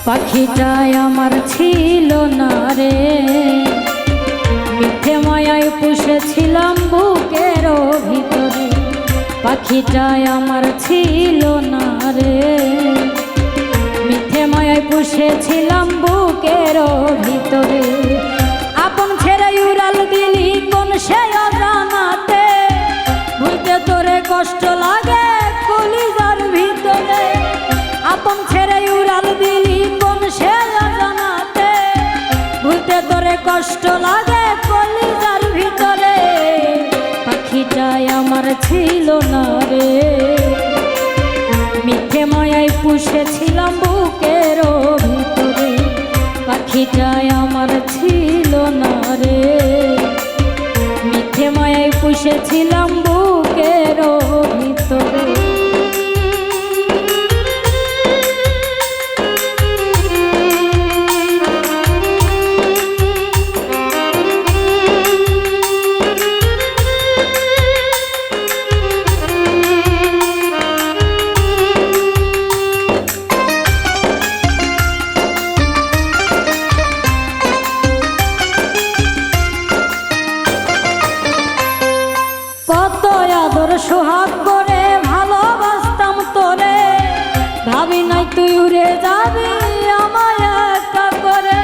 পাখিটাই আমার ছিল না রে, মিথ্যে মায়ায় পুষেছিলাম বুকের ভিতরে। পাখিটাই আমার ছিল না রে, মিথ্যে মায়ায় পুষেছিলাম বুকের ভিতরে। আপন ছেড়ে উড়াল দিলি কোন সে অজানাতে, ভুলতে তোরে কষ্ট লাগে কলিজার ভিতরে। আপন ছেড়ে উড়াল দিলি কোন সে অজানাতে, ভুলতে তোরে কষ্ট লাগে কলিজার ভিতরে। পাখিটাই আমার ছিল না রে, মিথ্যে মায়ায় পুষেছিলাম বুকের ভিতরে। পাখিটাই আমার ছিল না রে, মিথ্যে মায়ায় পুষেছিলাম বুকের ভিতরে। সোহাগ করে ভালোবাসতাম তোরে, ভাবি নাই তুই উড়ে যাবি আমায় একা করে।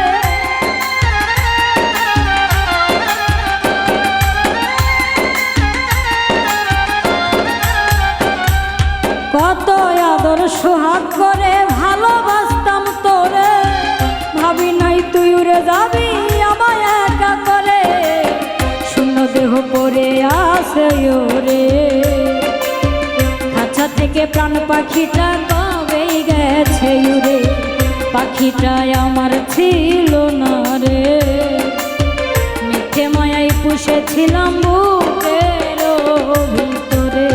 কত আদর সোহাগ করে ভালোবাসতাম তোরে, ভাবি নাই তুই উড়ে যাবি আমায় একা করে। শূন্য দেহ পড়ে আসে ওরে, খাঁচা থেকে প্রাণ পাখিটা কবে গেছে উড়ে। পাখিটাই আমার ছিল না রে, মিথ্যে মায়ায় পুষেছিলাম বুকের ভিতরে।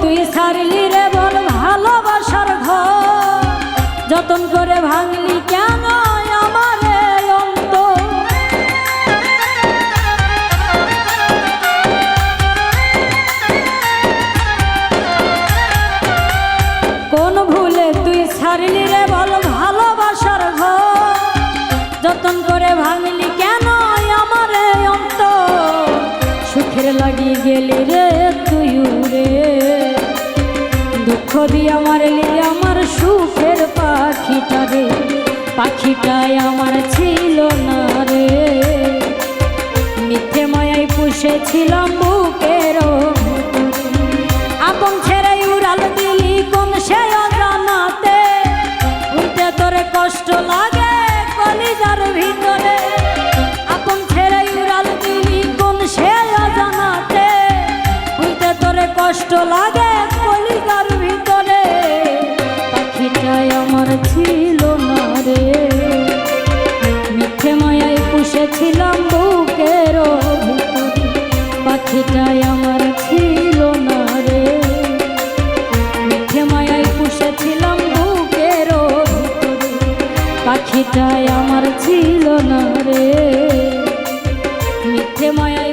তুই ছাড়লি রে বল ভালোবাসার ঘর, যতন করে ভাঙলি কেন আমার অন্তর। কোন ভুলে তুই ছাড়লি রে বল ভালোবাসার ঘর, যতন করে ভাঙলি কেন আমার অন্তর। সুখের লাগি গেলি রে তুই উড়ে, দুঃখ দিয়া মারলি আমার সুখের পাখিটা রে। পাখিটাই আমার ছিল না রে, মিথ্যে মায়ায় পুষেছিলাম বুকের। আপন ছেড়ে উড়াল দিলি কোন সে অজানাতে, উঠতে তোরে কষ্ট লাগে কলিজার ভিতরে। আপন ছেড়ে উড়াল দিলি কোন সে অজানাতে, উঠতে তোরে কষ্ট লাগে কলিজার ভিতরে। পাখিটাই আমার ছিল না রে, মিথ্যে মায়ায় পুষেছিলাম বুকের ভিতরে। পাখিটাই আমার ছিল না রে, মিথ্যে মায়ায় পুষেছিলাম বুকের ভিতরে। পাখিটাই আমার ছিল না রে, মিথ্যে মায়ায়